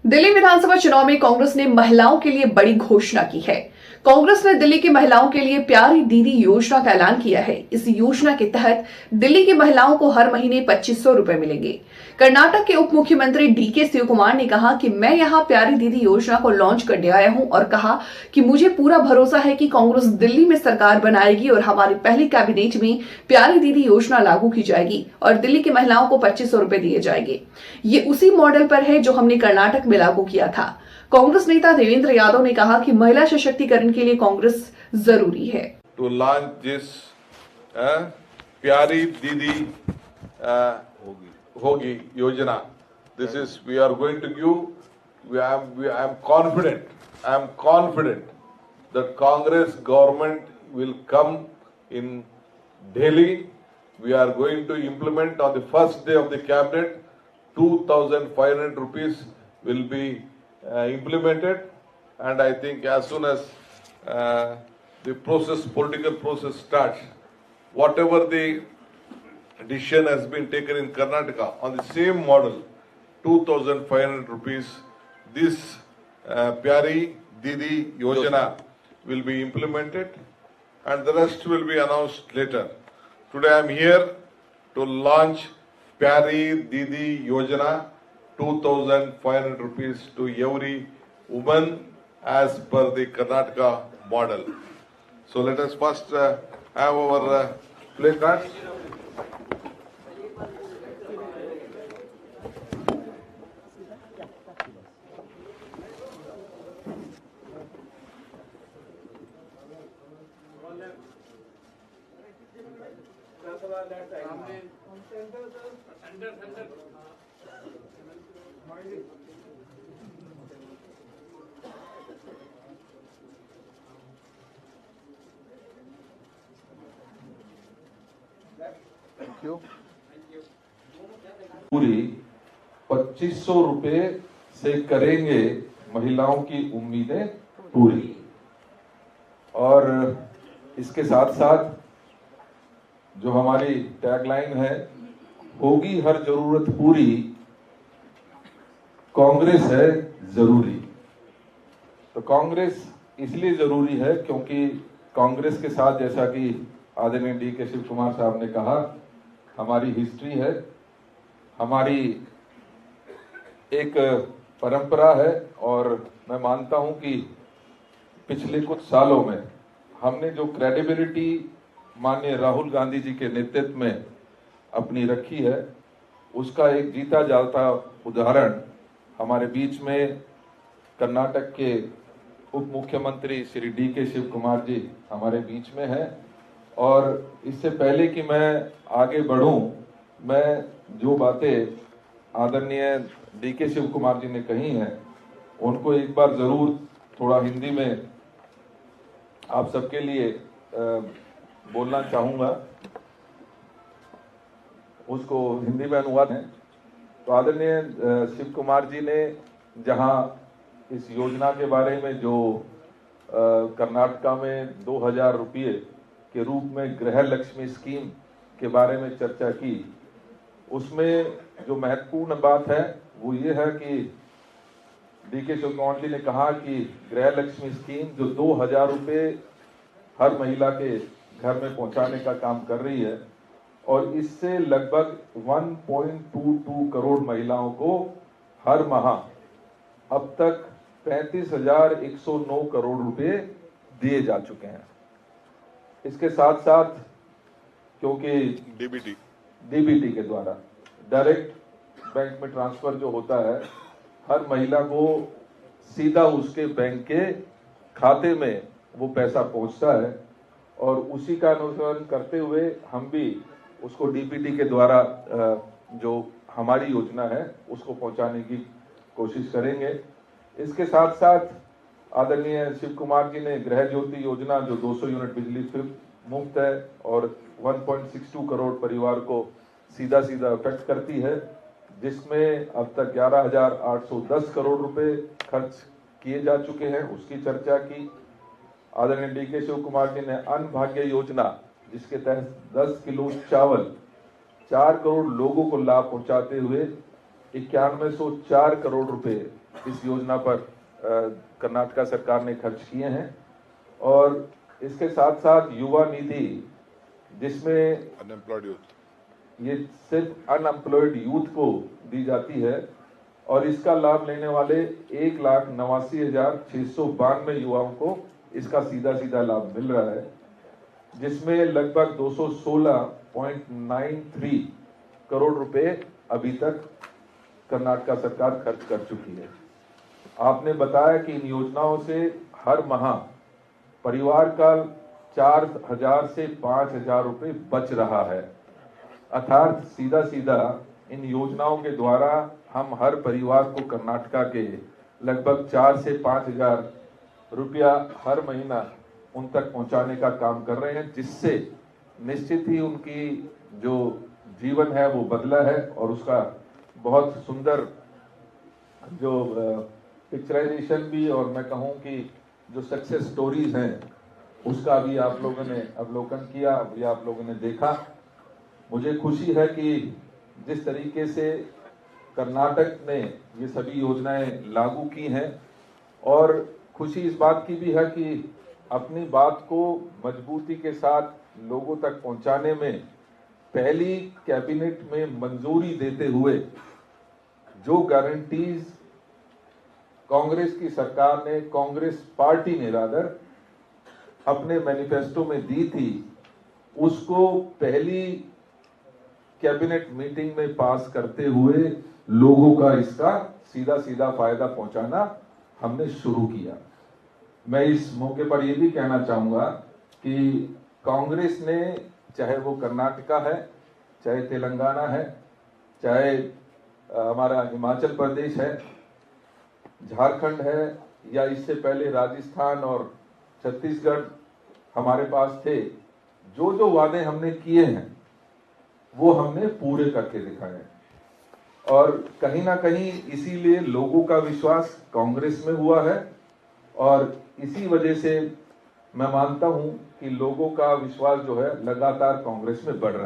दिल्ली विधानसभा चुनाव में कांग्रेस ने महिलाओं के लिए बड़ी घोषणा की है। कांग्रेस ने दिल्ली की महिलाओं के लिए प्यारी दीदी योजना का ऐलान किया है। इस योजना के तहत दिल्ली की महिलाओं को हर महीने 2500 रुपए मिलेंगे। कर्नाटक के उप मुख्यमंत्री डीके शिवकुमार ने कहा कि मैं यहां प्यारी दीदी योजना को लॉन्च करने आया हूं और कहा कि मुझे पूरा भरोसा है कि कांग्रेस दिल्ली में सरकार बनाएगी और हमारी पहली कैबिनेट में प्यारी दीदी योजना लागू की जाएगी और दिल्ली की महिलाओं को 2500 रुपए दिए जाएंगे। ये उसी मॉडल पर है जो हमने कर्नाटक में लागू किया था। कांग्रेस नेता देवेंद्र यादव ने कहा कि महिला सशक्तिकरण के लिए कांग्रेस जरूरी है। टू लॉन्च दिस प्यारी दीदी होगी योजना. This is we are going to give. I am confident that Congress government will come in Delhi. We are going to implement on the first day of the cabinet. 2,500 rupees will be implemented, and I think as soon as the political process starts, whatever the decision has been taken in Karnataka on the same model, 2,500 rupees, this Pyari Didi Yojana will be implemented, and the rest will be announced later. Today I am here to launch Pyari Didi Yojana, 2,500 rupees to every woman as per the Karnataka model. So let us first have our play cards. पूरी 2500 रुपए से करेंगे महिलाओं की उम्मीदें पूरी। और इसके साथ साथ जो हमारी टैगलाइन है, होगी हर जरूरत पूरी, कांग्रेस है जरूरी। तो कांग्रेस इसलिए जरूरी है क्योंकि कांग्रेस के साथ, जैसा कि आदरणीय डीके शिव कुमार साहब ने कहा, हमारी हिस्ट्री है, हमारी एक परंपरा है। और मैं मानता हूं कि पिछले कुछ सालों में हमने जो क्रेडिबिलिटी माननीय राहुल गांधी जी के नेतृत्व में अपनी रखी है, उसका एक जीता जागता उदाहरण हमारे बीच में कर्नाटक के उप मुख्यमंत्री श्री डीके शिव कुमार जी हमारे बीच में है। और इससे पहले कि मैं आगे बढ़ूं, मैं जो बातें आदरणीय डीके शिव कुमार जी ने कही हैं, उनको एक बार जरूर थोड़ा हिंदी में आप सबके लिए बोलना चाहूंगा। उसको हिंदी में अनुवाद है। तो आदरणीय शिव कुमार जी ने जहां इस योजना के बारे में जो कर्नाटका में 2000 रुपये के रूप में गृह लक्ष्मी स्कीम के बारे में चर्चा की, उसमें जो महत्वपूर्ण बात है वो ये है कि डीके शिवकुमार जी ने कहा कि गृह लक्ष्मी स्कीम जो 2000 रुपये हर महिला के घर में पहुंचाने का काम कर रही है, और इससे लगभग 1.22 करोड़ महिलाओं को हर माह अब तक 35,109 करोड़ रुपए दिए जा चुके हैं। इसके साथ साथ क्योंकि डीबीटी के द्वारा डायरेक्ट बैंक में ट्रांसफर जो होता है, हर महिला को सीधा उसके बैंक के खाते में वो पैसा पहुंचता है, और उसी का अनुसरण करते हुए हम भी उसको डीबीटी के द्वारा जो हमारी योजना है उसको पहुंचाने की कोशिश करेंगे। इसके साथ साथ आदरणीय शिव कुमार जी ने गृह ज्योति योजना जो 200 यूनिट बिजली मुफ्त है और 1.62 करोड़ परिवार को सीधा अफेक्ट करती है, जिसमें अब तक 11,810 करोड़ रुपए खर्च किए जा चुके हैं, उसकी चर्चा की। आदरणीय डीके शिव कुमार जी ने अन्न भाग्य योजना, जिसके तहत 10 किलो चावल 4 करोड़ लोगों को लाभ पहुंचाते हुए 9104 करोड़ रुपए इस योजना पर कर्नाटका सरकार ने खर्च किए हैं। और इसके साथ साथ युवा निधि, जिसमें अनएम्प्लॉयड यूथ, ये सिर्फ अनएम्प्लॉयड यूथ को दी जाती है और इसका लाभ लेने वाले 1,89,692 युवाओं को इसका सीधा सीधा लाभ मिल रहा है, जिसमें लगभग 216.93 करोड़ रुपए अभी तक कर्नाटका सरकार खर्च कर चुकी है। आपने बताया कि इन योजनाओं से हर माह परिवार का 4,000 से 5,000 रुपए बच रहा है। अर्थात सीधा सीधा इन योजनाओं के द्वारा हम हर परिवार को कर्नाटका के लगभग 4 से 5,000 रुपया हर महीना उन तक पहुंचाने का काम कर रहे हैं, जिससे निश्चित ही उनकी जो जीवन है वो बदला है और उसका बहुत सुंदर जो पिक्चराइजेशन भी, और मैं कहूं कि जो सक्सेस स्टोरीज हैं उसका भी आप लोगों ने अवलोकन किया, या आप लोगों ने देखा। मुझे खुशी है कि जिस तरीके से कर्नाटक ने ये सभी योजनाएं लागू की हैं, और खुशी इस बात की भी है कि अपनी बात को मजबूती के साथ लोगों तक पहुंचाने में पहली कैबिनेट में मंजूरी देते हुए जो गारंटीज कांग्रेस की सरकार ने, कांग्रेस पार्टी ने रादर अपने मैनिफेस्टो में दी थी, उसको पहली कैबिनेट मीटिंग में पास करते हुए लोगों का इसका सीधा सीधा फायदा पहुंचाना हमने शुरू किया। मैं इस मौके पर यह भी कहना चाहूंगा कि कांग्रेस ने, चाहे वो कर्नाटका है, चाहे तेलंगाना है, चाहे हमारा हिमाचल प्रदेश है, झारखंड है, या इससे पहले राजस्थान और छत्तीसगढ़ हमारे पास थे, जो जो वादे हमने किए हैं वो हमने पूरे करके दिखाए हैं। और कहीं ना कहीं इसीलिए लोगों का विश्वास कांग्रेस में हुआ है, और इसी वजह से मैं मानता हूं कि लोगों का विश्वास जो है लगातार कांग्रेस में बढ़ रहा है।